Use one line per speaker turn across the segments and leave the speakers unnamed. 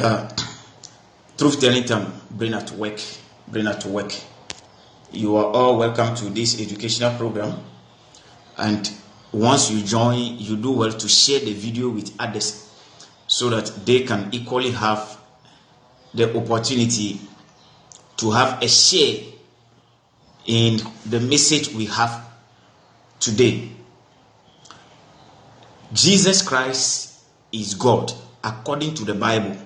Uh, Truth telling time, brain at work, brain at work. You are all welcome to this educational program, and once you join, you do well to share the video with others so that they can equally have the opportunity to have a share in the message we have today. Jesus Christ is God according to the Bible,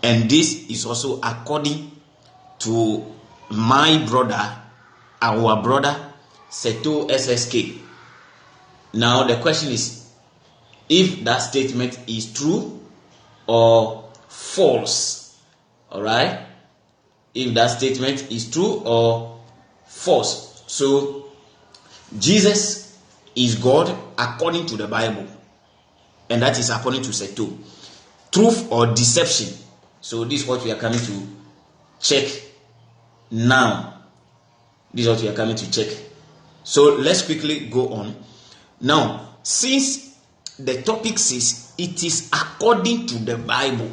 and this is also according to my brother, our brother Seto SSK. Now the question is if that statement is true or false. All right, if that statement is true or false. So Jesus is God according to the Bible, and that is according to Seto. Truth or deception. So this is what we are coming to check now. This is what we are coming to check. So let's quickly go on. Now, since the topic says it is according to the Bible,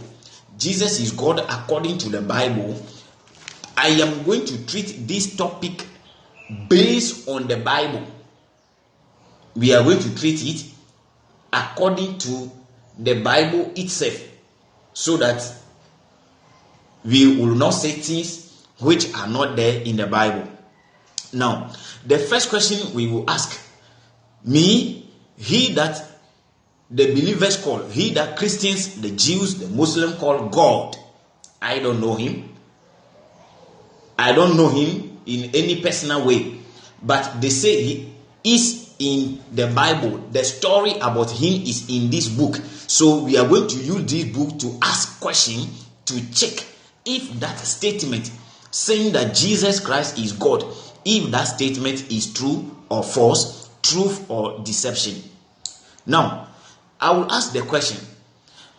Jesus is God according to the Bible, I am going to treat this topic based on the Bible. We are going to treat it according to the Bible itself, so that we will not say things which are not there in the Bible. Now, the first question we will ask, he that the believers call, he that Christians, the Jews, the Muslims call God, I don't know him. I don't know him in any personal way, but they say he is in the Bible. The story about him is in this book. So we are going to use this book to ask questions to check if that statement saying that Jesus Christ is God, if that statement is true or false, truth or deception. Now, I will ask the question,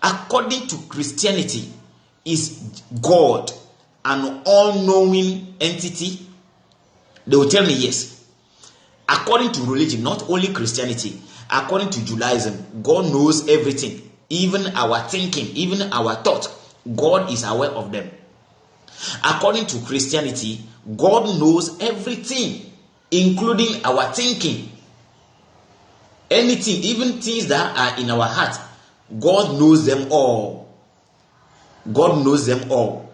according to Christianity, is God an all-knowing entity? They will tell me yes. According to religion, not only Christianity, according to Judaism, God knows everything, even our thinking, even our thought. God is aware of them. According to Christianity, God knows everything, including our thinking. Anything, even things that are in our heart, God knows them all. God knows them all.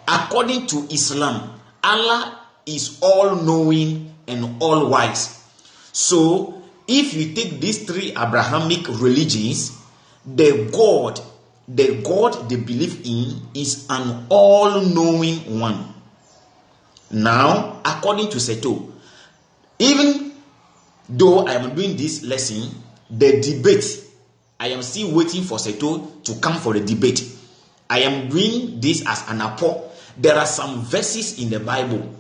According to Islam, Allah is all-knowing and all-wise. So, if you take these three Abrahamic religions, the God they believe in is an all-knowing one. Now, according to Seto, even though I am doing this lesson, the debate, I am still waiting for Seto to come for the debate. I am doing this as an appeal. There are some verses in the Bible.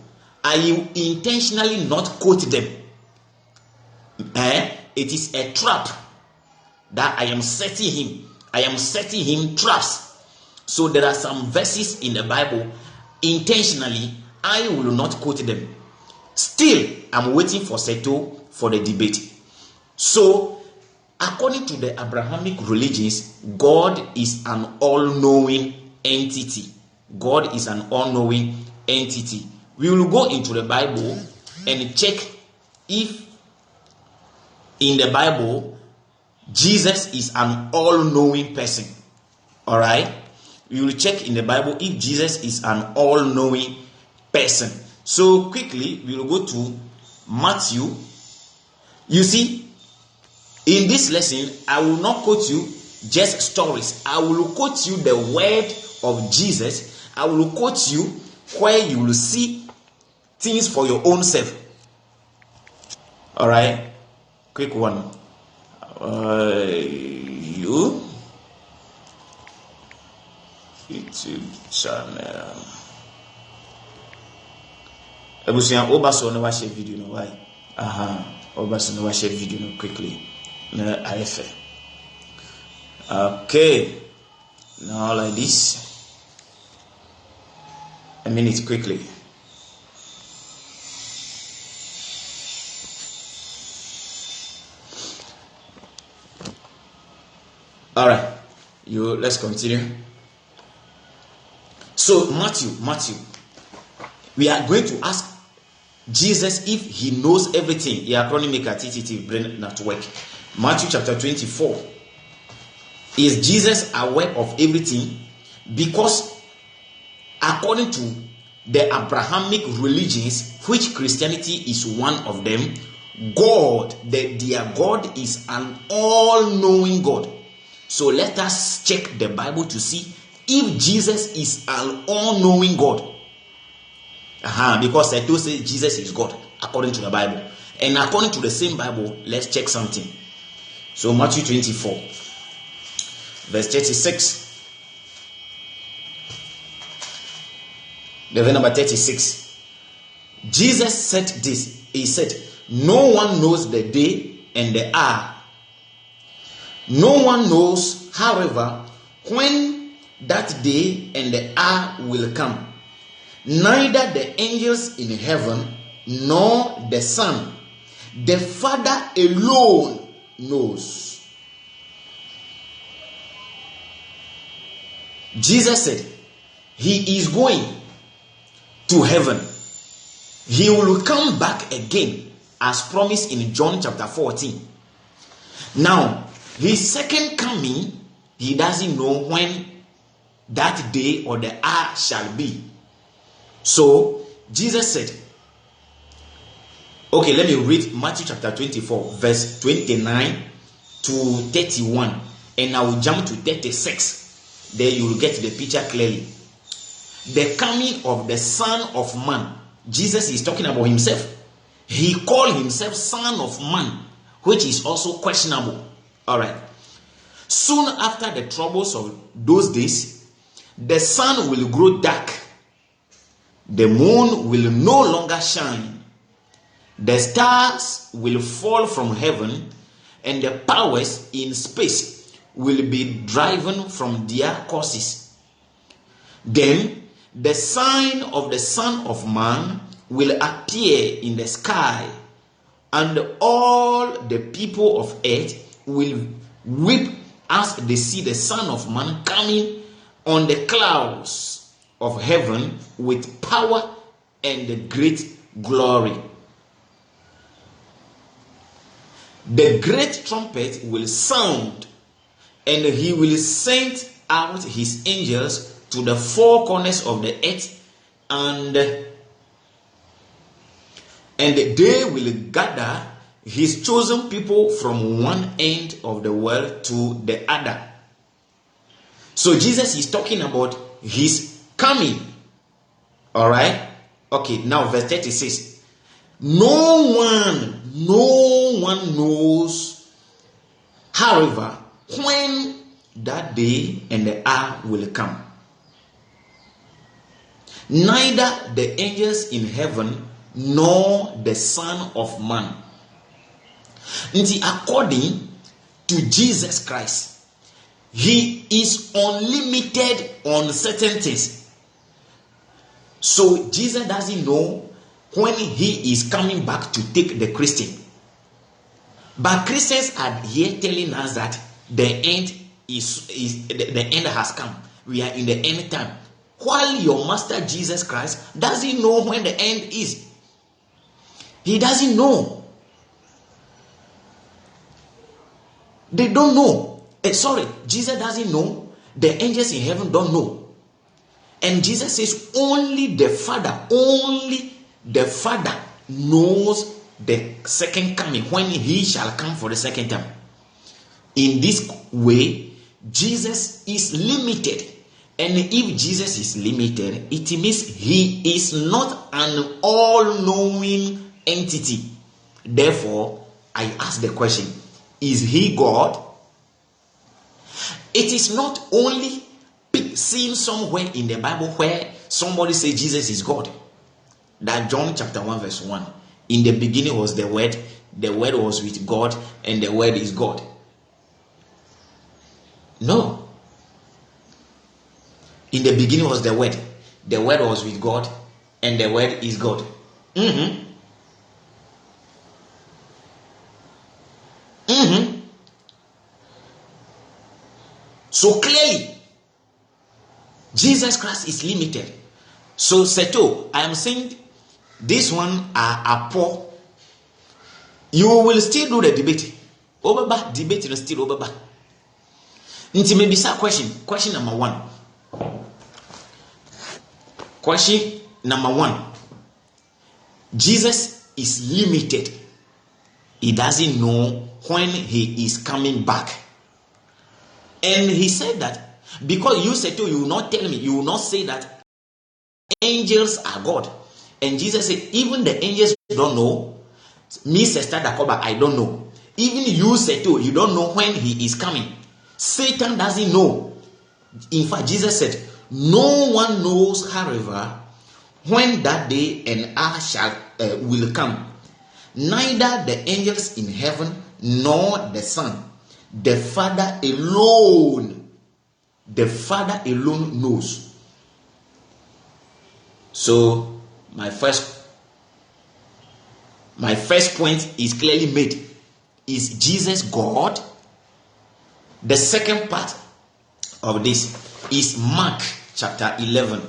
I will intentionally not quote them. It is a trap that I am setting him. I am setting him traps. So there are some verses in the Bible, intentionally, I will not quote them. Still, I'm waiting for Seto for the debate. So, according to the Abrahamic religions, God is an all-knowing entity. God is an all-knowing entity. We will go into the Bible and check if in the Bible Jesus is an all-knowing person. All right? We will check in the Bible if Jesus is an all-knowing person. So quickly, we will go to Matthew. You see, in this lesson, I will not quote you just stories. I will quote you the word of Jesus. I will quote you where you will see things for your own self. All right? Quick one. YouTube channel. Ebusian Obaso no watch video no why? Obaso no watch video no quickly. No IFA. Okay. Now like this. A minute quickly. All right, let's continue. So Matthew, we are going to ask Jesus if he knows everything. Yeah, acronym maker TTT brain network. Matthew chapter 24. Is Jesus aware of everything? Because according to the Abrahamic religions, which Christianity is one of them, God, their God is an all-knowing God. So let us check the Bible to see if Jesus is an all-knowing God. Because I do say Jesus is God according to the Bible. And according to the same Bible, let's check something. So Matthew 24, verse 36. The verse number 36. Jesus said this. He said, no one knows the day and the hour. No one knows, however, when that day and the hour will come. Neither the angels in heaven nor the Son. The Father alone knows. Jesus said he is going to heaven. He will come back again as promised in John chapter 14. Now, his second coming, he doesn't know when that day or the hour shall be. So, Jesus said, okay, let me read Matthew chapter 24, verse 29 to 31. And I will jump to 36. There you will get the picture clearly. The coming of the Son of Man. Jesus is talking about himself. He called himself Son of Man, which is also questionable. All right. Soon after the troubles of those days, the sun will grow dark. The moon will no longer shine. The stars will fall from heaven, and the powers in space will be driven from their courses. Then the sign of the Son of Man will appear in the sky, and all the people of earth will weep as they see the Son of Man coming on the clouds of heaven with power and great glory. The great trumpet will sound, and he will send out his angels to the four corners of the earth, and they will gather his chosen people from one end of the world to the other. So Jesus is talking about his coming. All right. Okay, now verse 36. No one knows, however, when that day and the hour will come. Neither the angels in heaven nor the Son of Man. According to Jesus Christ, he is unlimited on certain things. So Jesus doesn't know when he is coming back to take the Christian. But Christians are here telling us that the end the end has come. We are in the end time. While your master Jesus Christ doesn't know when the end is. He doesn't know. They don't know. Jesus doesn't know. The angels in heaven don't know. And Jesus says only the Father knows the second coming, when he shall come for the second time. In this way, Jesus is limited. And if Jesus is limited, it means he is not an all-knowing entity. Therefore, I ask the question, is he God? It is not only seen somewhere in the Bible where somebody says Jesus is God. That John chapter 1 verse 1. In the beginning was the Word was with God, and the Word is God. No. In the beginning was the Word was with God, and the Word is God. So clearly, Jesus Christ is limited. So Seto, I am saying this one are poor. You will still do the debate. Obaba debate is still Obaba. Nti maybe question number 1. Question number 1. Jesus is limited. He doesn't know when he is coming back. And he said that because you said to you will not tell me, you will not say that angels are God. And Jesus said, even the angels don't know. Me, Sister Dakoba, I don't know. Even you said to you don't know when he is coming. Satan doesn't know. In fact, Jesus said, no one knows, however, when that day and hour will come. Neither the angels in heaven nor the Son. The Father alone. The Father alone knows. So my first point is clearly made. Is Jesus God? The second part of this is Mark chapter 11.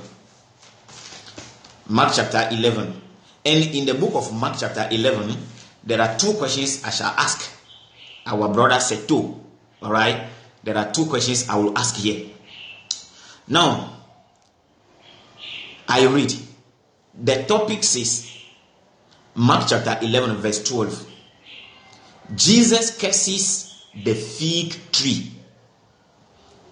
Mark chapter 11. And in the book of Mark chapter 11, there are 2 questions I shall ask our brother Seto. All right? There are 2 questions I will ask here. Now, I read. The topic says, Mark chapter 11 verse 12. Jesus curses the fig tree.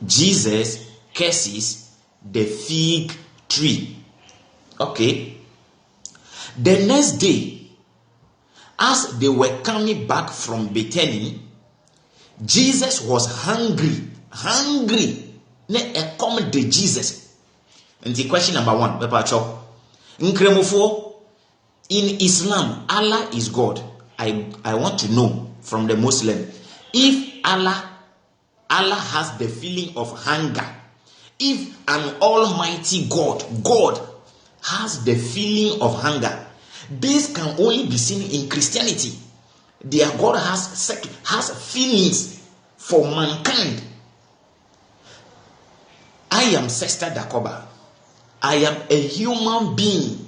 Jesus curses the fig tree. Okay. The next day, as they were coming back from Bethany, Jesus was hungry. Ne accommodate Jesus. And the question number 1, Papa in Islam, Allah is God. I want to know from the Muslim, if Allah has the feeling of hunger, if an almighty God has the feeling of hunger, this can only be seen in Christianity. Their God has feelings for mankind. I am Sister Dakoba. I am a human being.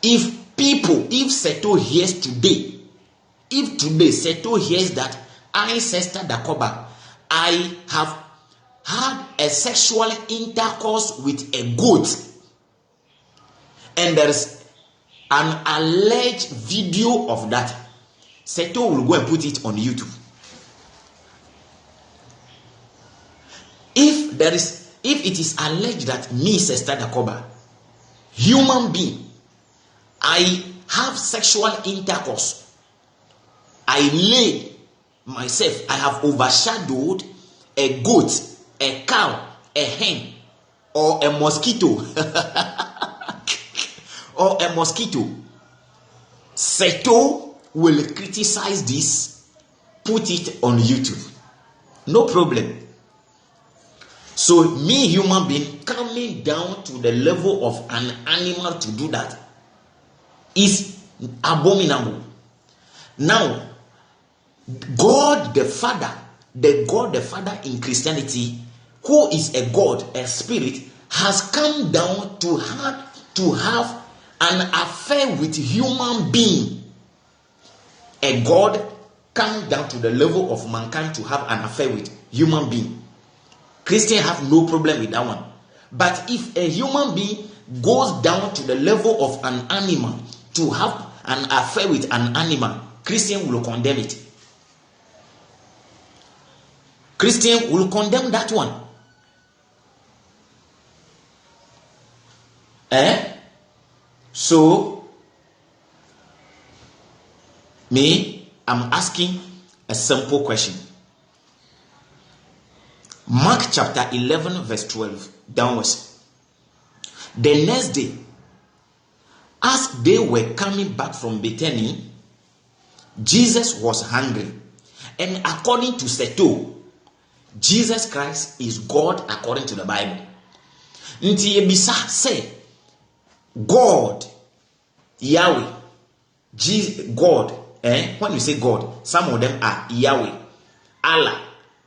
If Seto hears today, if today Seto hears that I, Sister Dakoba, I have had a sexual intercourse with a goat, and there is an alleged video of that, Seto will go and put it on YouTube. If it is alleged that me, Sister Dakoba, human being, I have sexual intercourse, I lay myself, I have overshadowed a goat, a cow, a hen, or a mosquito, or a mosquito, Seto will criticize this, put it on YouTube. No problem. So me, human being, coming down to the level of an animal to do that is abominable. Now, God the Father in Christianity, who is a God, a spirit, has come down to have an affair with human being. A God come down to the level of mankind to have an affair with human being. Christians have no problem with that one. But if a human being goes down to the level of an animal to have an affair with an animal, Christian will condemn it. Christian will condemn that one. So, I'm asking a simple question. Mark chapter 11 verse 12 downwards. The next day, as they were coming back from Bethany, Jesus was hungry. And according to Seto, Jesus Christ is God according to the Bible. Nti yebisa say God, Yahweh, Jesus, God. When you say God, some of them are Yahweh, Allah,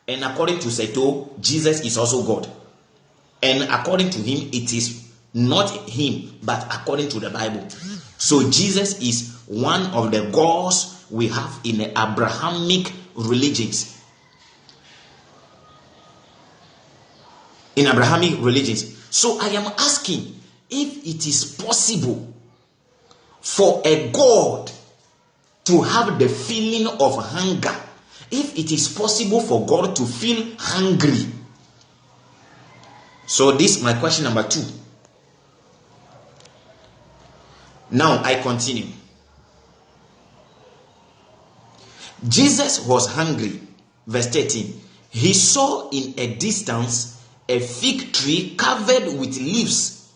And according to Seto, Jesus is also God. And according to him, it is not him, but according to the Bible. So Jesus is one of the gods we have in the Abrahamic religions. In Abrahamic religions. So I am asking if it is possible for a God to have the feeling of hunger. If it is possible for God to feel hungry. So this is my question number 2. Now I continue. Jesus was hungry. Verse 13. He saw in a distance a fig tree covered with leaves.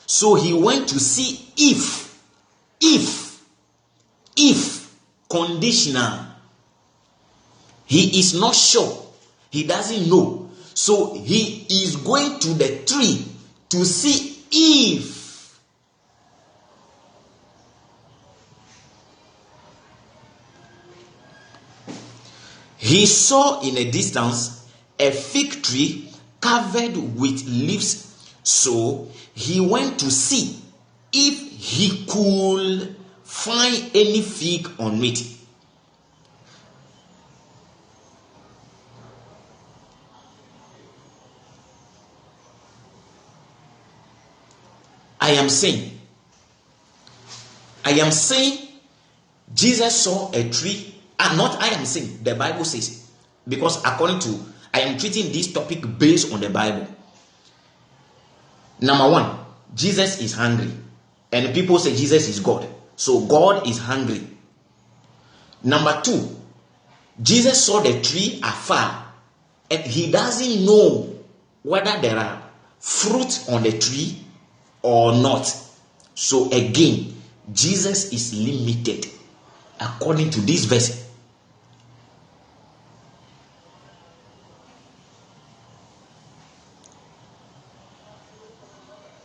So he went to see if conditional. He is not sure. He doesn't know. So he is going to the tree to see if he saw in a distance a fig tree covered with leaves. So he went to see if he could find any fig on it. I am saying Jesus saw a tree, and not I am saying, the Bible says, because according to, I am treating this topic based on the Bible. Number 1, Jesus is hungry, and people say Jesus is God, so God is hungry. Number 2, Jesus saw the tree afar, and he doesn't know whether there are fruit on the tree or not. So again, Jesus is limited according to this verse.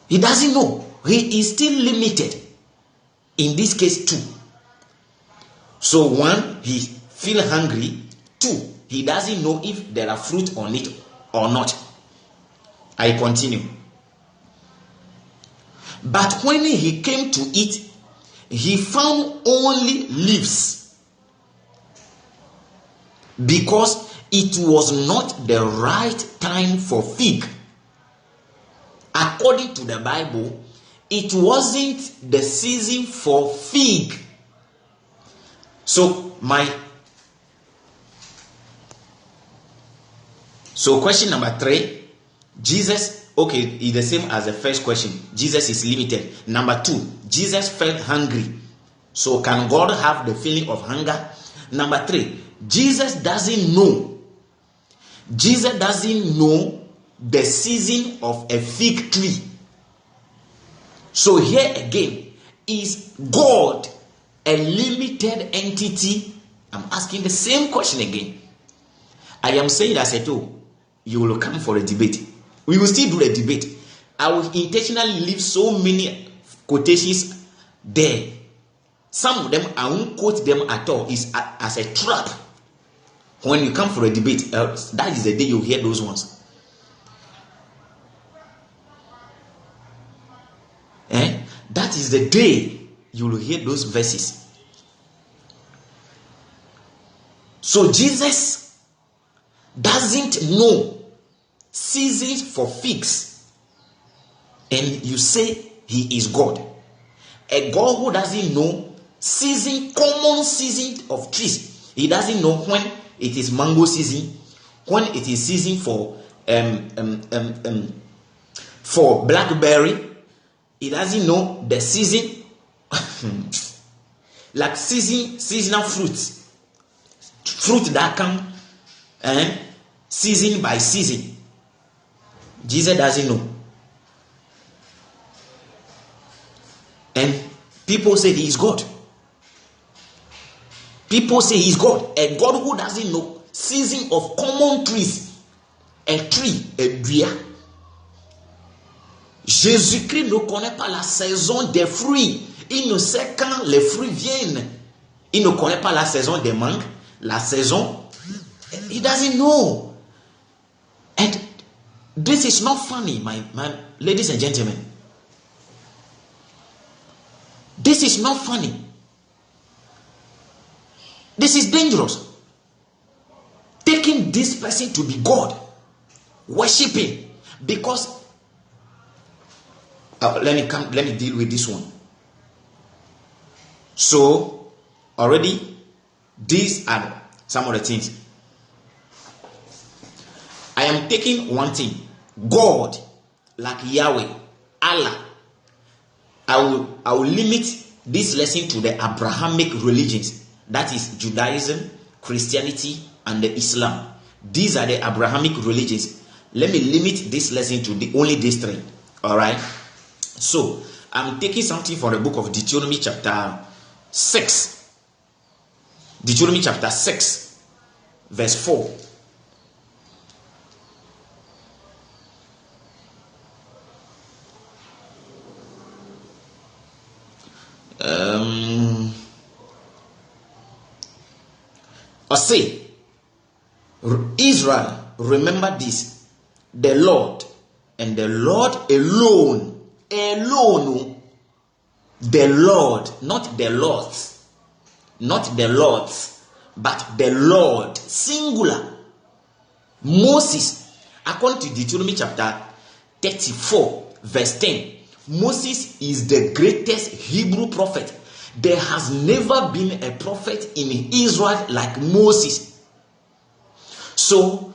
He doesn't know. He is still limited in this case too. So 1, he feel hungry. 2, he doesn't know if there are fruit on it or not. I continue. But when he came to it, he found only leaves, because it was not the right time for fig. According to the Bible, it wasn't the season for fig. So question number 3, Jesus, okay, is the same as the first question. Jesus is limited. Number 2, Jesus felt hungry. So can God have the feeling of hunger? Number 3, Jesus doesn't know. Jesus doesn't know the season of a fig tree. So here again, is God a limited entity? I'm asking the same question again. I am saying that you will come for a debate. We will still do a debate. I will intentionally leave so many quotations there. Some of them, I won't quote them at all. It's as a trap. When you come for a debate, that is the day you hear those ones. That is the day you will hear those verses. So Jesus doesn't know seasons for figs, and you say he is God. A God who doesn't know common season of trees. He doesn't know when it is mango season, when it is season for blackberry. He doesn't know the season like seasonal fruit that come season by season. Jesus doesn't know. And people say he is God. People say he is God. A God who doesn't know season of common trees. A tree, a buia. Jésus-Christ ne connaît pas la saison des fruits. Il ne sait quand les fruits viennent. Il ne connaît pas la saison des mangues, la saison. He doesn't know. This is not funny, my ladies and gentlemen. This is not funny. This is dangerous. Taking this person to be God, worshiping, because let me deal with this one. So already these are some of the things. I am taking one thing, God, like Yahweh, Allah. I will limit this lesson to the Abrahamic religions, that is Judaism, Christianity, and the Islam. These are the Abrahamic religions. Let me limit this lesson to only these three. All right. So I'm taking something from the book of Deuteronomy chapter 6. Deuteronomy chapter 6, verse 4. Or say, Israel, remember this, the Lord, and the Lord alone, the Lord, not the Lords, but the Lord, singular. Moses, according to Deuteronomy chapter 34, verse 10, Moses is the greatest Hebrew prophet. There has never been a prophet in Israel like Moses. So,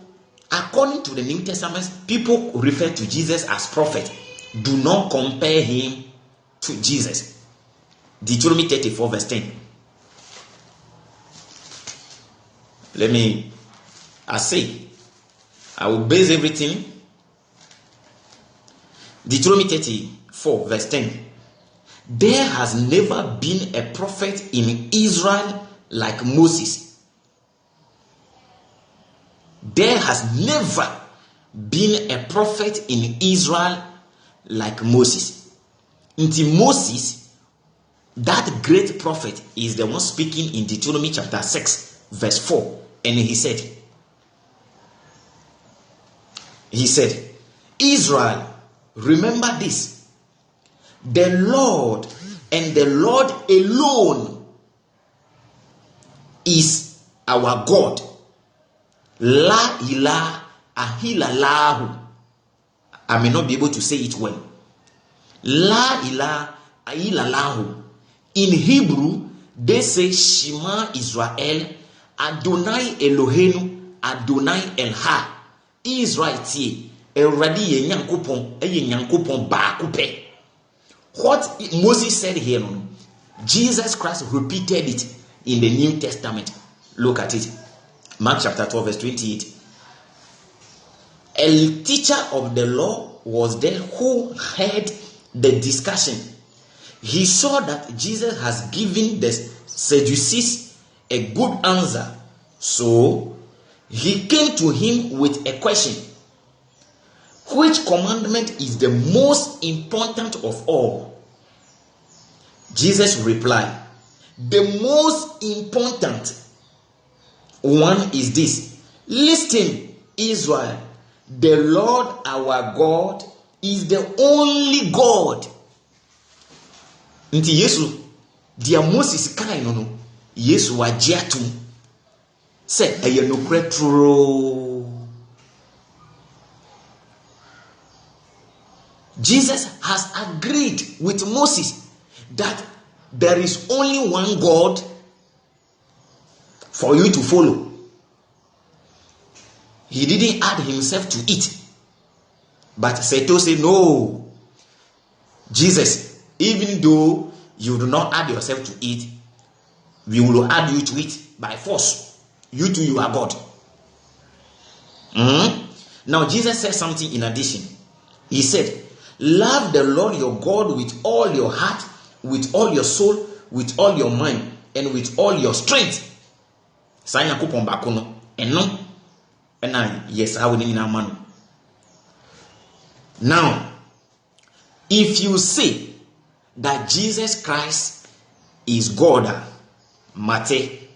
according to the New Testament, people refer to Jesus as prophet. Do not compare him to Jesus. Deuteronomy 34, verse 10. I will base everything. Deuteronomy 34, verse 10. There has never been a prophet in Israel like Moses. There has never been a prophet in Israel like Moses. Until Moses, that great prophet, is the one speaking in Deuteronomy chapter 6, verse 4. And he said, Israel, remember this. The Lord, and the Lord alone, is our God. La ilaha illallahu. I may not be able to say it well. La ilaha illallahu. In Hebrew, they say Shema Israel, Adonai Eloheinu, Adonai Elha. Israel tie, Eradi ye nyankopon, eye nyankopon baako pe. What Moses said here, Jesus Christ repeated it in the New Testament. Look at it. Mark chapter 12, verse 28. A teacher of the law was there who heard the discussion. He saw that Jesus has given the Sadducees a good answer. So he came to him with a question. Which commandment is the most important of all? Jesus replied, the most important one is this. Listen, Israel, the Lord our God is the only God. Nti Yesu, dia Moses kai no, Yesu wajiatu. Say, eye no kretro. Jesus has agreed with Moses that there is only one God for you to follow. He didn't add himself to it. But Seto said, no, Jesus, even though you do not add yourself to it, we will add you to it by force. You too, you are God. Now, Jesus said something in addition. He said, love the Lord your God with all your heart, with all your soul, with all your mind, and with all your strength. Now, if you say that Jesus Christ is God, Mate.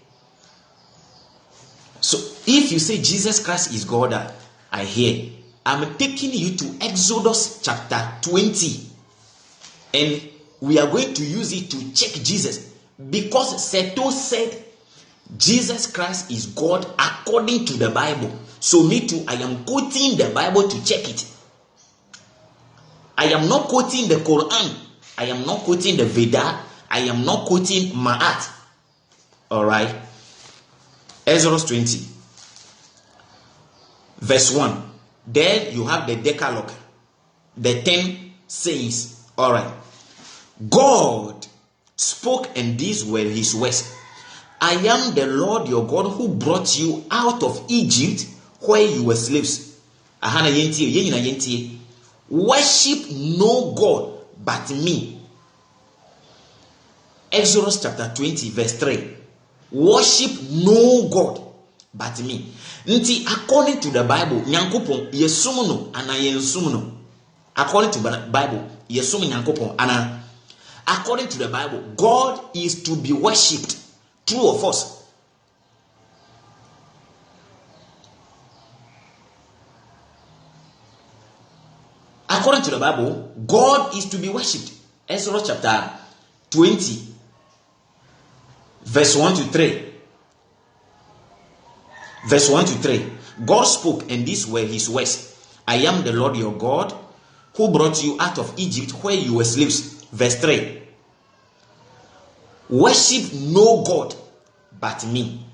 So if you say Jesus Christ is God, I hear. I'm taking you to Exodus chapter 20, and we are going to use it to check Jesus, because Seto said Jesus Christ is God according to the Bible. So me too, I am quoting the Bible to check it. I am not quoting the Quran. I am not quoting the Veda. I am not quoting Ma'at. Alright. Exodus 20. Verse 1. There you have the Decalogue. The 10 sayings. Alright. God spoke, and these were his words. I am the Lord your God who brought you out of Egypt where you were slaves. Worship no God but me. Exodus chapter 20 verse 3. Worship no God but me. Nti according to the Bible, Nyankopon yesum no ana yensum no. According to the Bible, yesum Nyankopon ana. According to the Bible, God is to be worshipped. True or false? According to the Bible, God is to be worshipped. Exodus chapter 20, verse 1 to 3. Verse 1 to 3. God spoke, and these were his words. I am the Lord your God who brought you out of Egypt where you were slaves. Verse 3. Worship no God but me.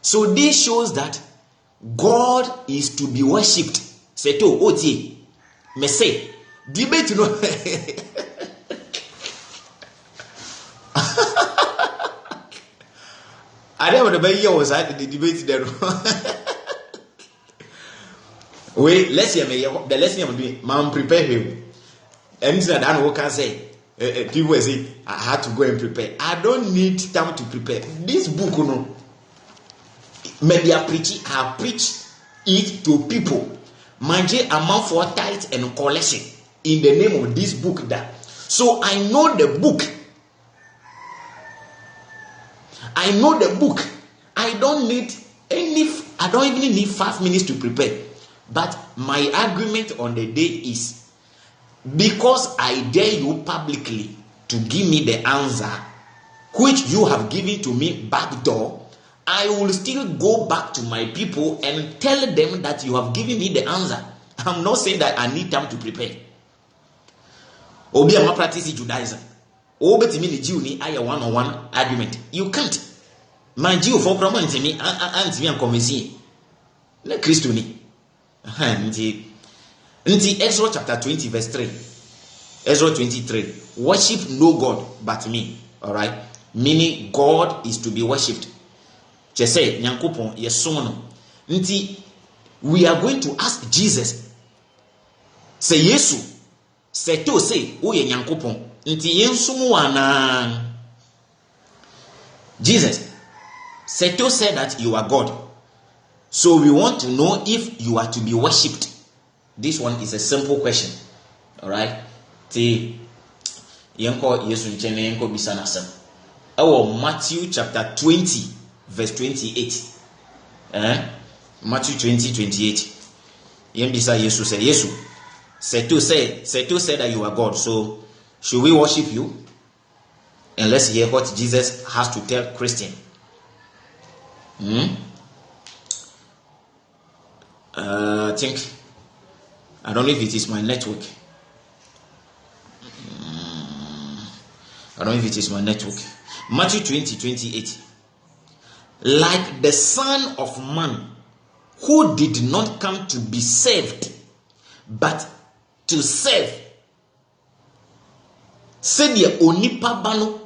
So this shows that God is to be worshipped. Seto oti me say debate no. I never the year was at the debate there. Wait, let's hear me. The lesson I'm doing, man, prepare him. And that I can say. People say I had to go and prepare. I don't need time to prepare. This book, no. Maybe I preach it to people. Manje amount for tithe and collection in the name of this book that. So I know the book. I know the book. I don't even need 5 minutes to prepare. But my argument on the day is, because I dare you publicly to give me the answer which you have given to me backdoor, I will still go back to my people and tell them that you have given me the answer. I'm not saying that I need time to prepare. Obi ama practice Judaism. Obi timi ni Jew ni aya one-on-one argument. You can't. My Jew for promote me and me convince. Le Christo ni. Nti Exodus chapter 20 verse 3. Exodus 23. Worship no God but me. Alright? Meaning God is to be worshipped. Say Nyankopon yesono. Nti we are going to ask Jesus. Say Yesu. Say to say oye Nyankopon. Nti yensumu ana. Jesus. Say to say that you are God. So we want to know if you are to be worshipped. This one is a simple question. Alright? Ti yenko Yesu nchene yenko bisa nasem. Our Matthew chapter 20 verse 28. Matthew 20:28. Yembisa Yesu say Yesu. Say to say that you are God. So should we worship you? And let's hear what Jesus has to tell Christian. I think I don't know if it is my network. I don't know if it is my network. Matthew 20:28. Like the Son of Man, who did not come to be saved, but to serve. Said ye onipa bano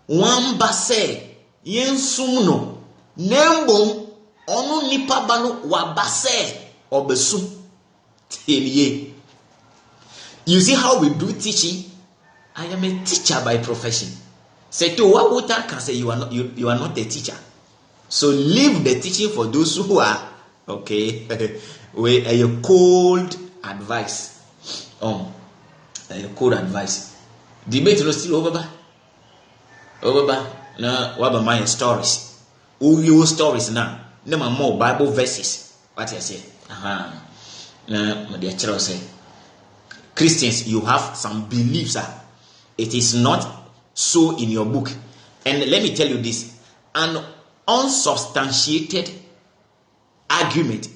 wamba se yensumno nembom onu nipa bano wabase obesu. You see how we do teaching? I am a teacher by profession. Say to what would I can say you are not a teacher. So leave the teaching for those who are okay. With a cold advice. A cold advice. Debate is still over. No, what about my stories? All your stories now. No more Bible verses. What you say? my dear child, say Christians, you have some beliefs. It is not so in your book. And let me tell you this: an unsubstantiated argument,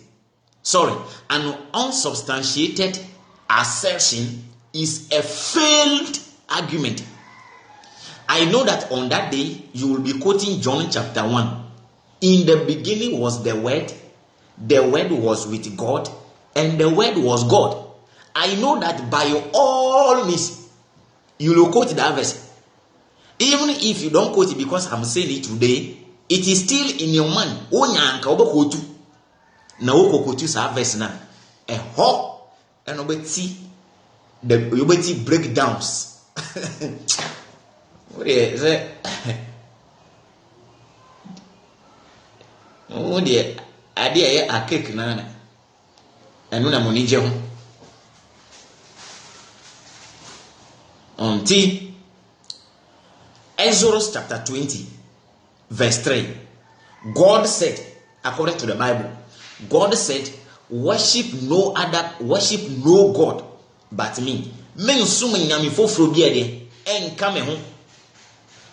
an unsubstantiated assertion is a failed argument. I know that on that day you will be quoting John chapter 1. In the beginning was the Word was with God, and the Word was God. I know that by all means you will quote that verse. Even if you don't quote it because I'm saying it today, it is still in your mind. Na wo quote that verse na and obeti breakdowns. What is it? Oh dear, idea a cake na enu na monije ho. Until Exodus chapter 20 verse 3, God said, according to the Bible, God said, worship no God but me. Men sum nyame foforo bia de enka me ho.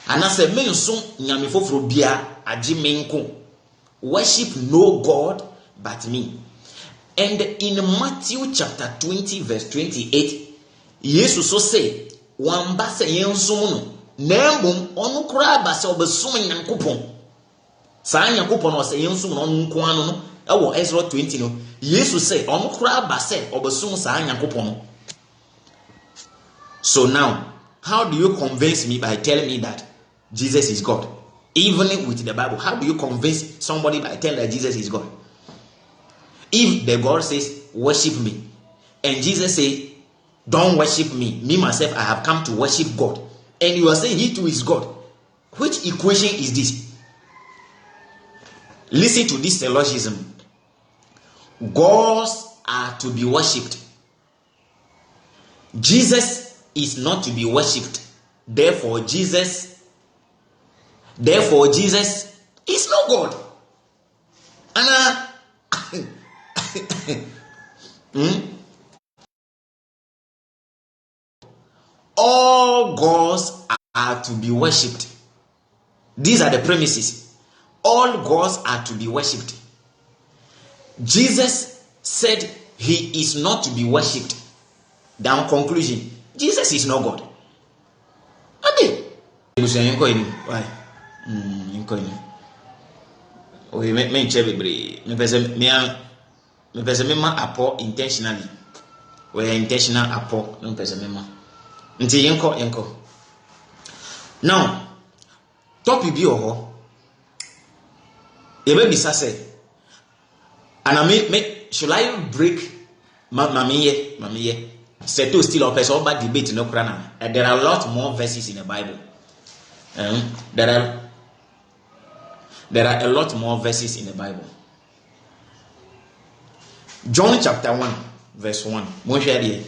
Anase men sum nyame foforo bia agi me nko. Worship no God but me. And in Matthew chapter 20 verse 28, Jesus so say, wamba se yensum no na mbom onu kura ba se obesum nyankopon. Sa nyankopon no se yensum no onu nko anu no ewo Exodus 20 no, Jesus say onu kura ba se obesum sa nyankopon no. So now, how do you convince me by telling me that Jesus is God? Even with the Bible, how do you convince somebody by telling that Jesus is God? If the God says, worship me, and Jesus says, don't worship me, me myself, I have come to worship God, and you are saying he too is God, which equation is this? Listen to this syllogism. Gods are to be worshipped. Jesus is not to be worshipped. Therefore Jesus is no God. All gods are to be worshipped. These are the premises. All gods are to be worshipped. Jesus said he is not to be worshipped. Down conclusion, Jesus is no God. Why? We me chebe me pese me ma apo intentionally. We intentional apo no pese me ma. Nti yenko. Now, topic bi oho. Ebe bisa say, and me should I break mamiye Seto still up as all bad debate no krana. There are a lot more verses in the Bible. There are a lot more verses in the Bible. John chapter 1 verse 1. Mo share there.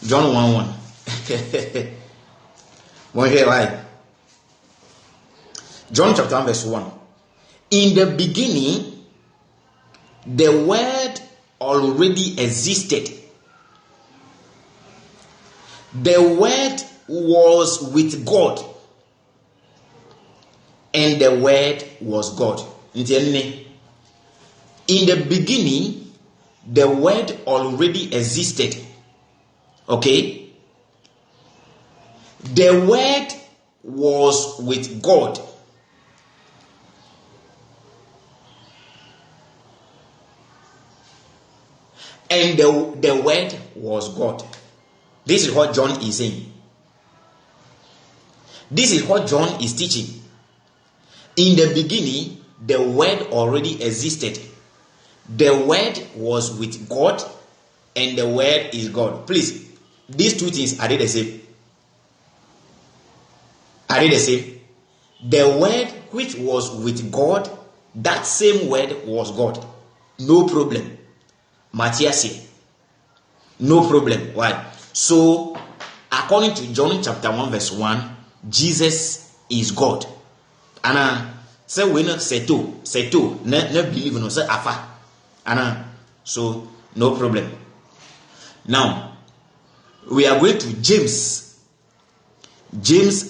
John 1:1. Mo share why? John chapter 1 verse 1. In the beginning, the Word already existed. The Word was with God, and the Word was God. In the beginning, the Word already existed. Okay? The Word was with God. And the Word was God. This is what John is saying. This is what John is teaching. In the beginning, the Word already existed. The Word was with God, and the Word is God. Please, these two things, are they the same? Are they the same? The Word which was with God, that same Word was God. No problem. Matthias here. No problem. Why? So, according to John chapter 1 verse 1, Jesus is God. And say we not say to, na believe no say afa. Anna, so no problem. Now we are going to James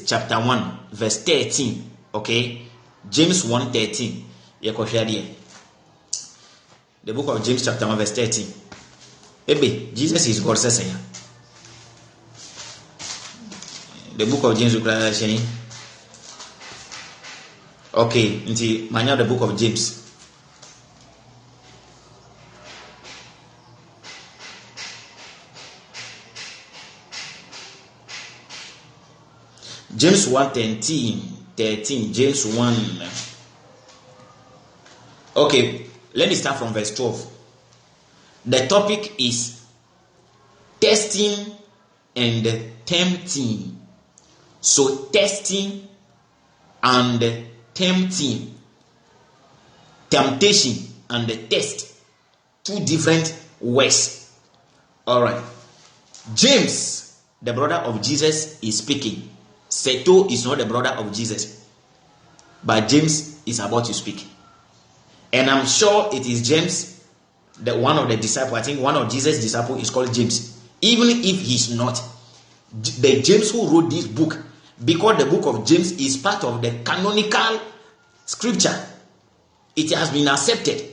chapter 1 verse 13. Okay, James 1:13. The book of James chapter 1 verse 13. Ebe, Jesus is God says. The book of James. Okay, until manya the book of James. James 1:13. James 1. Okay, let me start from verse 12. The topic is testing and tempting. So testing and tempting. Temptation and the test. Two different words. Alright. James, the brother of Jesus, is speaking. Seto is not the brother of Jesus, but James is about to speak. And I'm sure it is James, the one of the disciples. I think one of Jesus' disciples is called James. Even if he's not, the James who wrote this book, because the book of James is part of the canonical scripture, it has been accepted.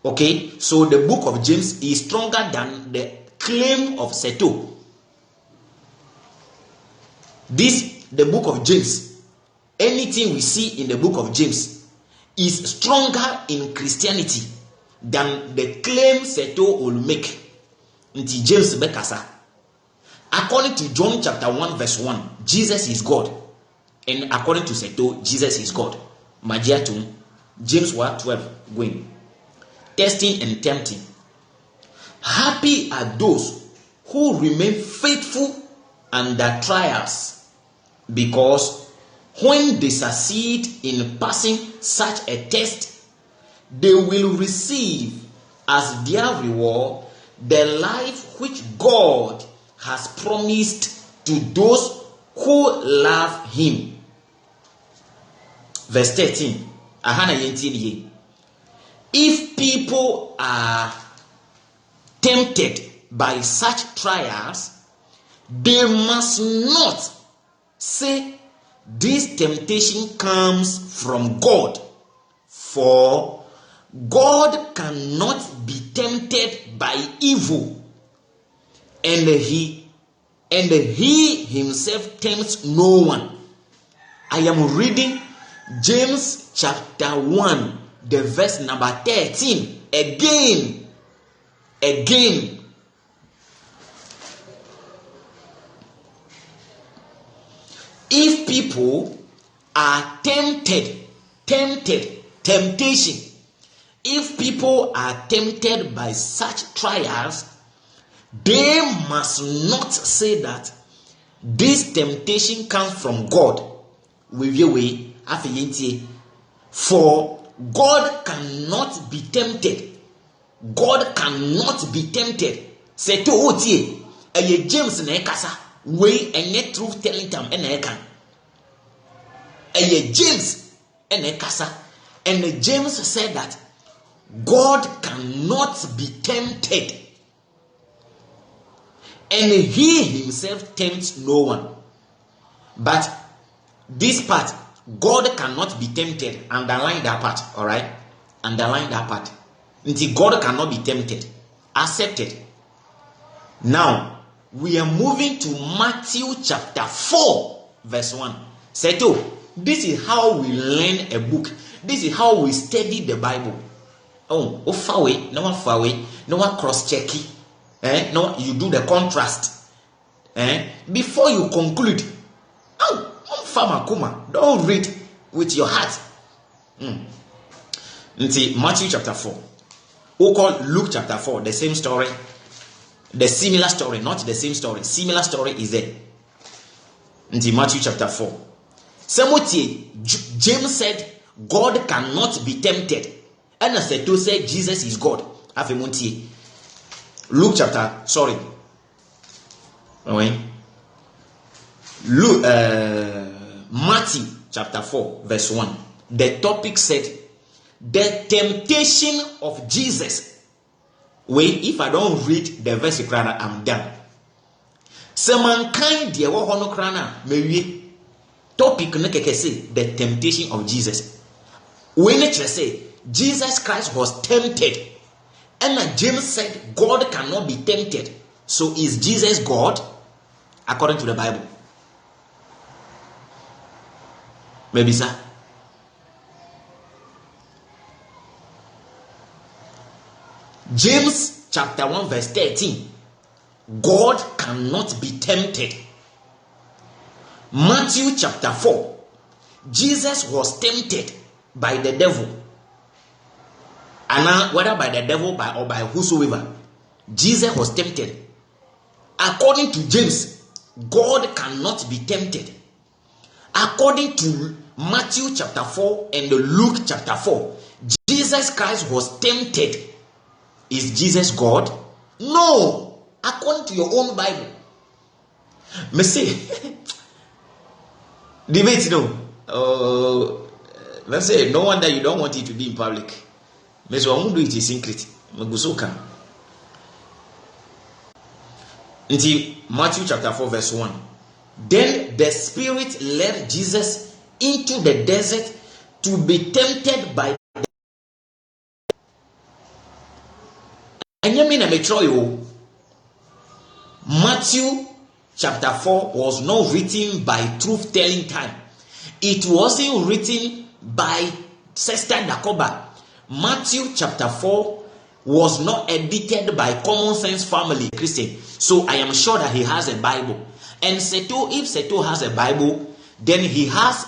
Okay, so the book of James is stronger than the claim of Seto. The book of James, anything we see in the book of James is stronger in Christianity than the claim Seto will make. Until James Bekasa. According to John chapter 1 verse 1, Jesus is God. And according to Seto, Jesus is God. Magiatum, James 1:12 going. Testing and tempting. Happy are those who remain faithful under trials, because when they succeed in passing such a test, they will receive as their reward the life which God has promised to those who love him. Verse 13. If people are tempted by such trials, they must not say this temptation comes from God, for God cannot be tempted by evil, and he himself tempts no one. I am reading James chapter 1, the verse number 13 again. If people are temptation. If people are tempted by such trials, they must not say that this temptation comes from God. For God cannot be tempted. God cannot be tempted. Say to Otie, a James Nekasa, way and truth telling them and a James and Nekasa. And James said that God cannot be tempted, and he himself tempts no one. But this part, God cannot be tempted, underline that part, all right? Underline that part. Until God cannot be tempted. Accept it. Now, we are moving to Matthew chapter 4, verse 1. Seto, this is how we learn a book. This is how we study the Bible. Oh, far away, no one cross-checking. No, you do the contrast. Before you conclude, don't read with your heart. Matthew chapter 4. Who call Luke chapter 4, the same story. The similar story, not the same story. Similar story is there. Matthew chapter 4. James said, God cannot be tempted. And as Seto said, Jesus is God. Luke chapter, sorry. Matthew chapter 4, verse 1. The topic said, the temptation of Jesus. Wait, if I don't read the verse, I'm done. So mankind dear hono krana mewie topic no keke say the temptation of Jesus. When it say Jesus Christ was tempted, and James said God cannot be tempted. So is Jesus God according to the Bible? Maybe sir. James chapter 1 verse 13. God cannot be tempted. Matthew chapter 4. Jesus was tempted by the devil. And whether by the devil or by whosoever, Jesus was tempted. According to James, God cannot be tempted. According to Matthew chapter 4 and Luke chapter 4, Jesus Christ was tempted. Is Jesus God? No. According to your own Bible. Me say, debate no. Let's say no wonder you don't want it to be in public. Me say I won't do it in secret. Me go so can. Until Matthew chapter 4 verse 1. Then the Spirit led Jesus into the desert to be tempted by. And you mean I may try you. Matthew chapter 4 was not written by truth-telling time. It wasn't written by Sister Dakoba. Matthew chapter 4 was not edited by Common Sense Family Christian. So I am sure that he has a Bible. And Seto, if Seto has a Bible, then he has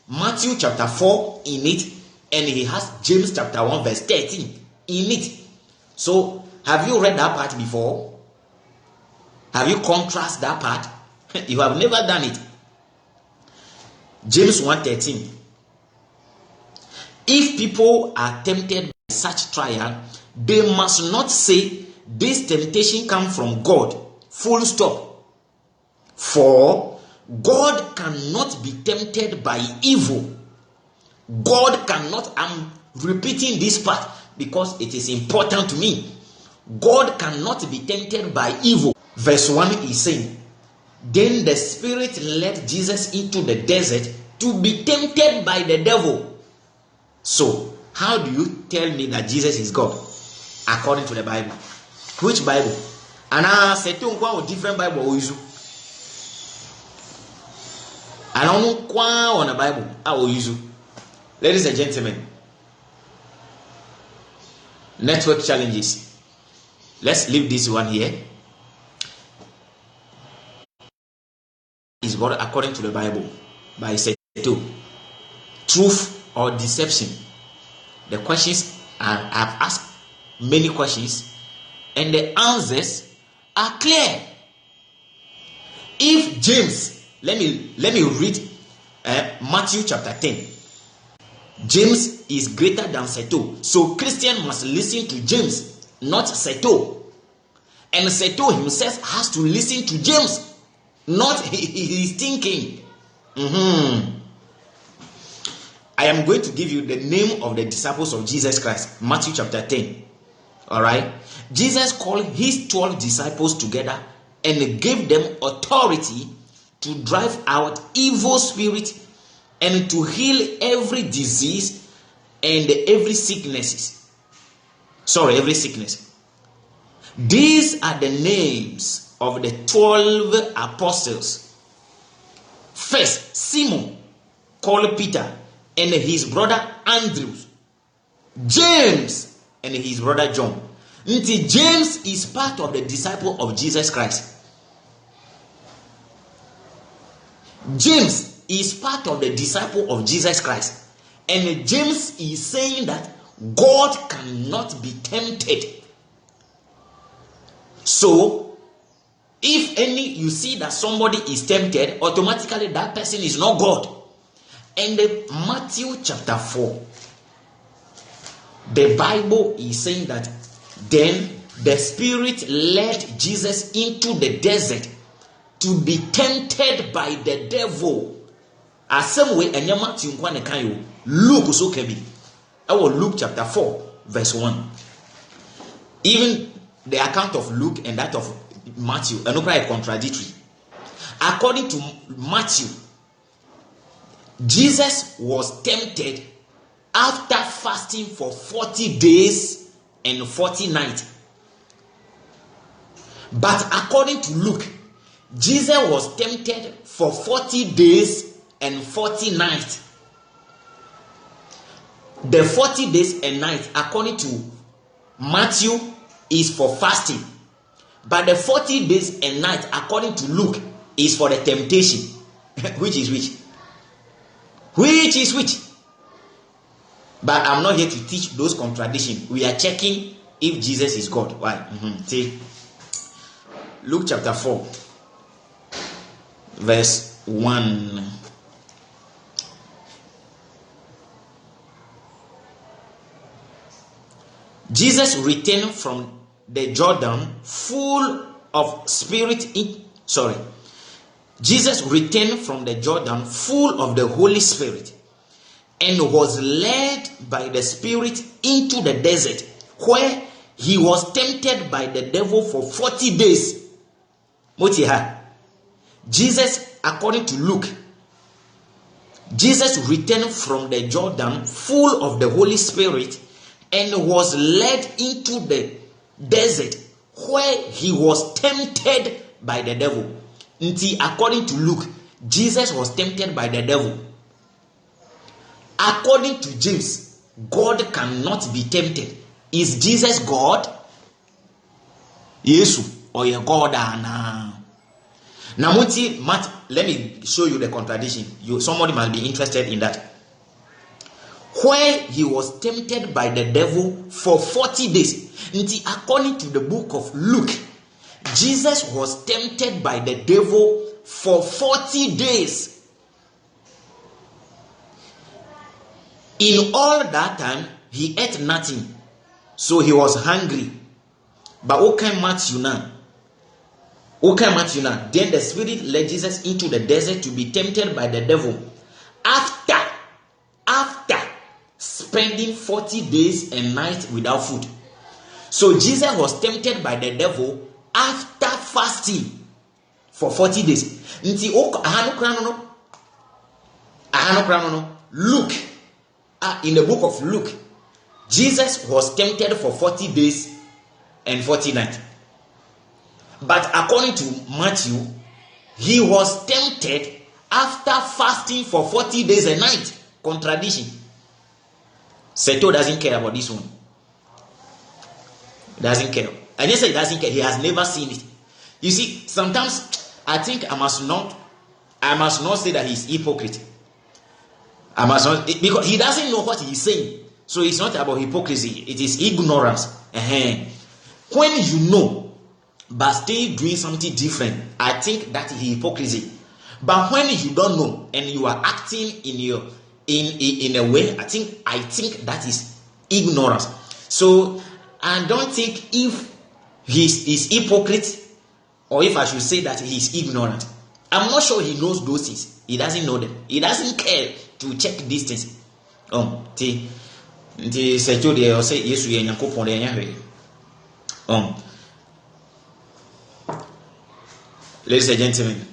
Matthew chapter 4 in it, and he has James chapter 1 verse 13 in it. So have you read that part before? Have you contrast that part? You have never done it. James 1:13. If people are tempted by such trial, they must not say this temptation comes from God. Full stop. For God cannot be tempted by evil. God cannot, I'm repeating this part because it is important to me. God cannot be tempted by evil. Verse 1 is saying, then the Spirit led Jesus into the desert to be tempted by the devil. So, how do you tell me that Jesus is God? According to the Bible. Which Bible? And I said to one different Bible. I don't know on a Bible. I will use you. Ladies and gentlemen, network challenges. Let's leave this one here. Is God according to the Bible by Seto? Truth or deception? The questions I've asked many questions, and the answers are clear. If James, let me read Matthew chapter 10. James is greater than Seto, so Christian must listen to James, not Seto. And Seto himself has to listen to James, not his thinking. I am going to give you the name of the disciples of Jesus Christ. Matthew chapter 10. Alright. Jesus called his 12 disciples together and gave them authority to drive out evil spirits and to heal every disease and every sickness. Every sickness. These are the names of the 12 apostles. First, Simon, called Peter, and his brother Andrew. James and his brother John. Until James is part of the disciple of Jesus Christ. James is part of the disciple of Jesus Christ. And James is saying that God cannot be tempted. So, if you see that somebody is tempted, automatically that person is not God. And Matthew chapter 4, the Bible is saying that then the Spirit led Jesus into the desert to be tempted by the devil. As some way, and Matthew Luke so can be. Our Luke chapter 4, verse 1. Even the account of Luke and that of Matthew are not quite contradictory. According to Matthew, Jesus was tempted after fasting for 40 days and 40 nights. But according to Luke, Jesus was tempted for 40 days and 40 nights. The 40 days and nights, according to Matthew, is for fasting. But the 40 days and nights, according to Luke, is for the temptation. Which is which? Which is which? But I'm not here to teach those contradictions. We are checking if Jesus is God. Why? See, Luke chapter 4, verse 1. Jesus returned from the Jordan full of Jesus returned from the Jordan full of the Holy Spirit and was led by the Spirit into the desert, where he was tempted by the devil for 40 days. Jesus, according to Luke, Jesus returned from the Jordan full of the Holy Spirit and was led into the desert, where he was tempted by the devil. According to Luke, Jesus was tempted by the devil. According to James, God cannot be tempted. Is Jesus God? Yes, or your God? Now, Matt, let me show you the contradiction. Somebody must be interested in that. Where he was tempted by the devil for 40 days. According to the book of Luke, Jesus was tempted by the devil for 40 days. In all that time, he ate nothing, so he was hungry. But okay, Matthew now. Then the Spirit led Jesus into the desert to be tempted by the devil. After spending 40 days and nights without food. So Jesus was tempted by the devil after fasting for 40 days. Luke, in the book of Luke, Jesus was tempted for 40 days and 40 nights. But according to Matthew, he was tempted after fasting for 40 days and nights. Contradiction. Seto doesn't care about this one. Doesn't care. And he said he doesn't care. He has never seen it. You see, sometimes I think I must not say that he's hypocrite. I must not, because he doesn't know what he's saying. So it's not about hypocrisy. It is ignorance. When you know, but still doing something different, I think that is hypocrisy. But when you don't know and you are acting in a way, I think that is ignorance. So I don't think if he's hypocrite, or if I should say that he's ignorant. I'm not sure he knows those things. He doesn't know them. He doesn't care to check these things. Ladies and gentlemen,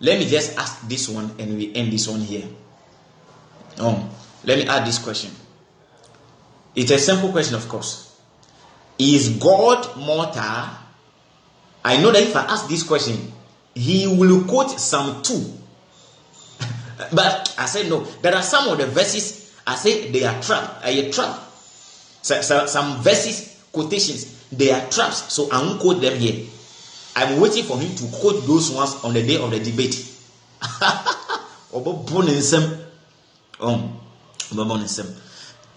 let me just ask this one and we end this one here. Let me add this question. It's a simple question, of course. Is God mortal? I know that if I ask this question, he will quote Psalm 2. But I said no. There are some of the verses I say they are trap. Some verses, quotations, they are traps. So I won't quote them here. I'm waiting for him to quote those ones on the day of the debate.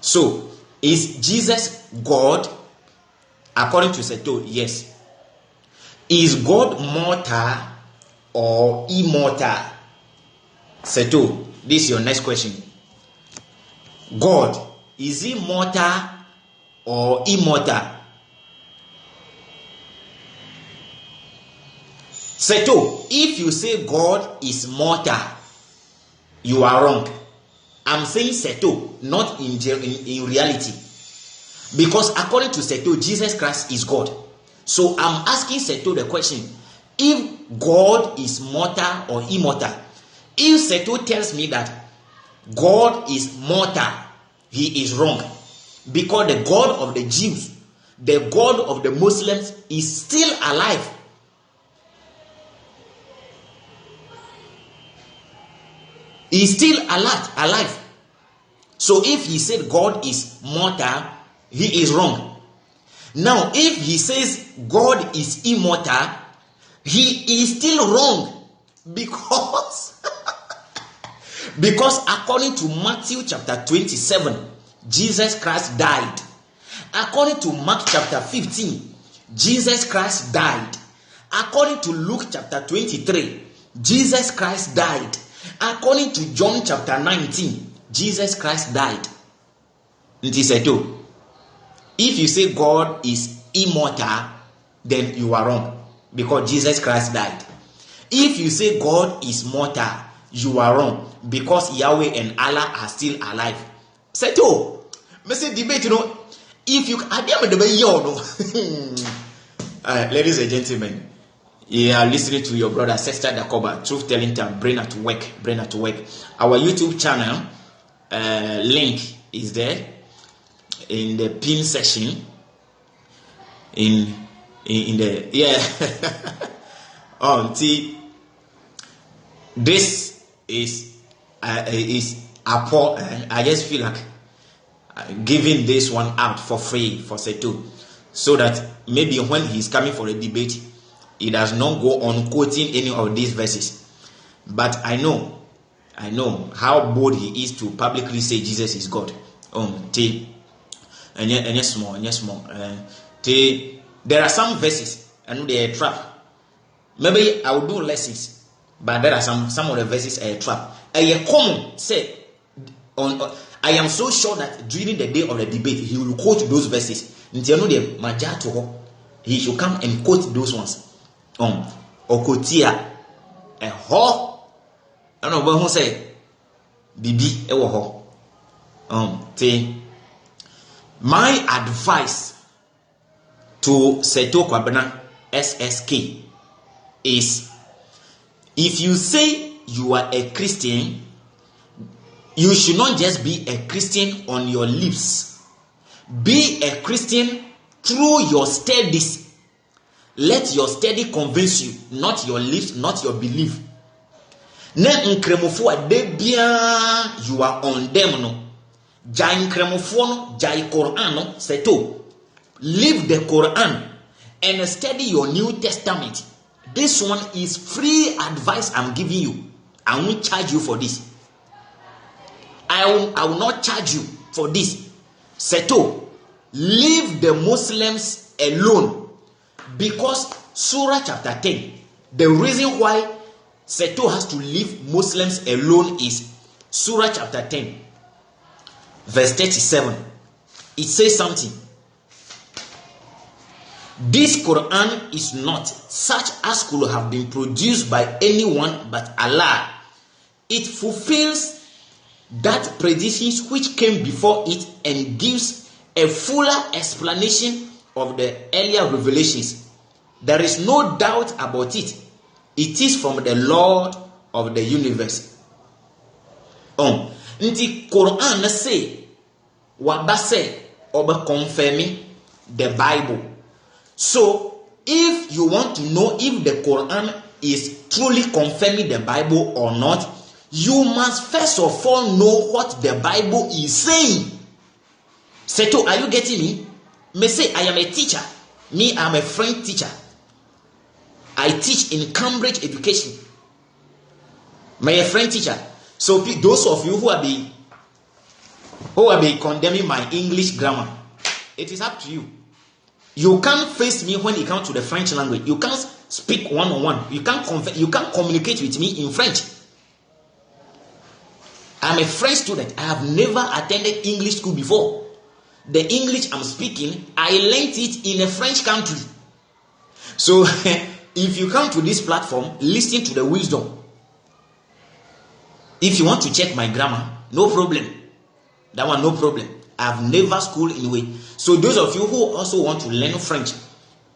So, is Jesus God? According to Seto, yes. Is God mortal or immortal? Seto, this is your next question. God, is he mortal or immortal? Seto, if you say God is mortal, you are wrong. I'm saying Seto, not in reality. Because according to Seto, Jesus Christ is God. So I'm asking Seto the question, if God is mortal or immortal. If Seto tells me that God is mortal, he is wrong. Because the God of the Jews, the God of the Muslims is still alive. He is still alive. So if he said God is mortal, he is wrong. Now, if he says God is immortal, he is still wrong. Because according to Matthew chapter 27, Jesus Christ died. According to Mark chapter 15, Jesus Christ died. According to Luke chapter 23, Jesus Christ died. According to John chapter 19, Jesus Christ died. It is a two. If you say God is immortal, then you are wrong, because Jesus Christ died. If you say God is mortal, you are wrong, because Yahweh and Allah are still alive. Say two. Message debate, if you ladies and gentlemen, you are listening to your brother Sister Dakoba, Truth Telling Time, brain at work. Our YouTube channel link is there in the pin section. In the see, this is I just feel like giving this one out for free for Seto, so that maybe when he's coming for a debate, he does not go on quoting any of these verses. But I know how bold he is to publicly say Jesus is God. Small. There are some verses and they are trap. Maybe I will do lessons, but there are some of the verses are a trap. A common say I am so sure that during the day of the debate he will quote those verses. He should come and quote those ones. Okotia a ho. I don't know who say Bibi ewo ho. My advice to Seto Kwabena SSK is, if you say you are a Christian, you should not just be a Christian on your lips. Be a Christian through your studies. Let your study convince you, not your lips, not your belief. Ne nkremofo adebia you are on them no. Jai nkremofo no, jai Quran no, Seto. Leave the Quran and study your New Testament. This one is free advice I'm giving you. I won't charge you for this. I will not charge you for this. Seto, leave the Muslims alone. Because Surah chapter 10, the reason why Seto has to leave Muslims alone is Surah chapter 10, verse 37. It says something. This Quran is not such as could have been produced by anyone but Allah. It fulfills that predictions which came before it and gives a fuller explanation of the earlier revelations. There is no doubt about it. It is from the Lord of the universe. Nti Quran say waba say oba confirming the Bible. So if you want to know if the Quran is truly confirming the Bible or not, you must first of all know what the Bible is saying. Seto, are you getting me? May say I am a teacher. Me, I am a French teacher. I teach in Cambridge education. My French teacher. So those of you who are condemning my English grammar, it is up to you. You can't face me when it comes to the French language. You can't speak one-on-one. You can't communicate with me in French. I'm a French student. I have never attended English school before. The English I'm speaking, I learned it in a French country. So if you come to this platform, listen to the wisdom. If you want to check my grammar, no problem. That one, no problem. I've never schooled in way. So those of you who also want to learn French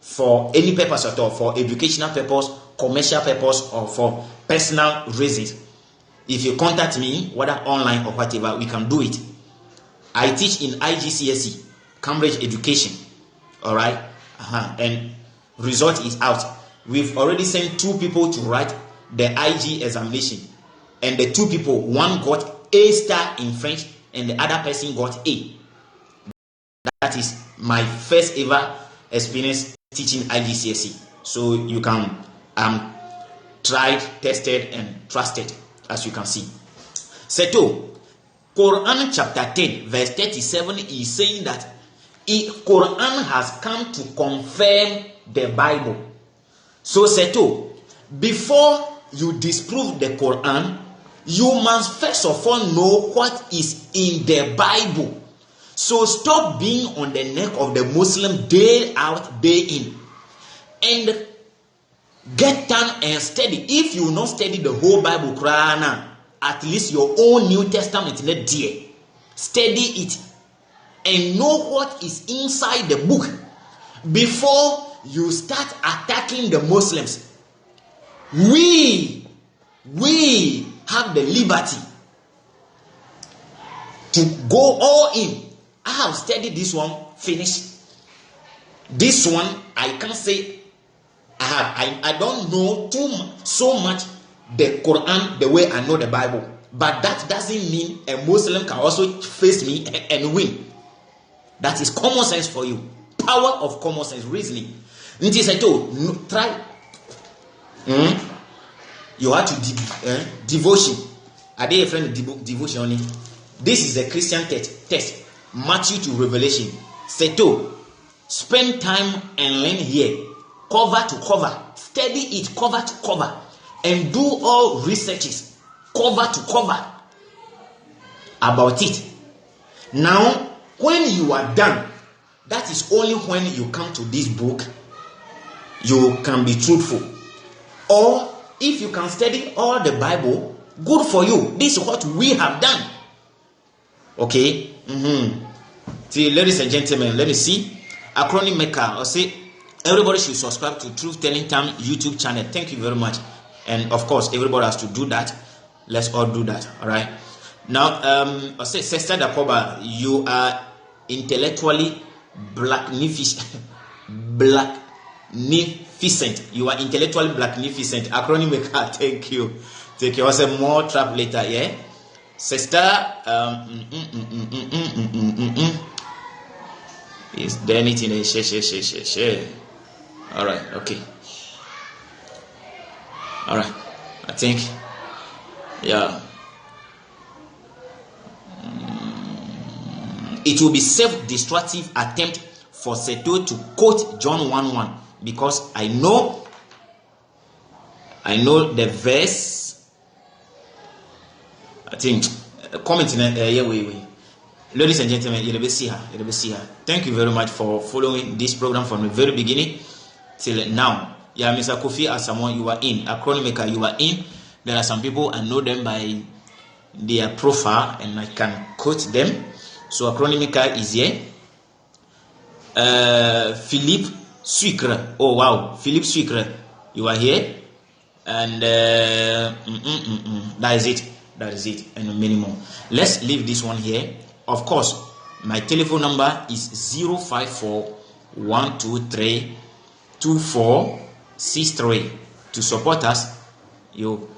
for any purpose at all, for educational purpose, commercial purpose, or for personal reasons, if you contact me, whether online or whatever, we can do it. I teach in IGCSE, Cambridge Education. All right, and result is out. We've already sent 2 people to write the IG examination, and the 2 people, one got A star in French, and the other person got A. That is my first ever experience teaching IGCSE. So you can tried, tested, and trusted, as you can see. Seto, Quran chapter 10, verse 37 is saying that Quran has come to confirm the Bible. So Seto, before you disprove the Quran, you must first of all know what is in the Bible. So stop being on the neck of the Muslim day out, day in, and get down and study. If you will not study the whole Bible, Quran, at least your own New Testament, dear, study it and know what is inside the book before you start attacking the Muslims. We have the liberty to go all in. I have studied this one, finished. This one, I can't say I don't know so much the Quran the way I know the Bible. But that doesn't mean a Muslim can also face me and win. That is common sense for you. Power of common sense reasoning. Try. You have to devotion. Are they a friend of devotion only? This is a Christian test. Matthew to Revelation. Seto, spend time and learn here, cover to cover. Study it cover to cover, and do all researches cover to cover about it. Now, when you are done, that is only when you come to this book you can be truthful. Or if you can study all the Bible, good for you. This is what we have done. Okay. See, ladies and gentlemen, let me see. Acronym maker, I'll say everybody should subscribe to Truth Telling Time YouTube channel. Thank you very much. And of course, everybody has to do that. Let's all do that. All right. Now, I'll say, Sister Dakoba, you are intellectually blacknificent. You are intellectually blacknificent. Acronym maker, thank you. Thank you. I'll say more trap later. Yeah. Sister, is there anything? Share. All right, okay. All right, I think, yeah. It will be self-destructive attempt for Seto to quote John 1:1 because I know the verse. I think commenting ladies and gentlemen, you'll be see her. Thank you very much for following this program from the very beginning till now. Yeah, Mr. Kofi Asamoah, you are in. Acronym maker, you are in. There are some people I know them by their profile and I can quote them. So acronym maker is here. Philippe Sucre. Oh wow, Philippe Sucre, you are here. And that is it. That is it, and many more. Let's leave this one here. Of course, my telephone number is 054-123-2463. To support us, you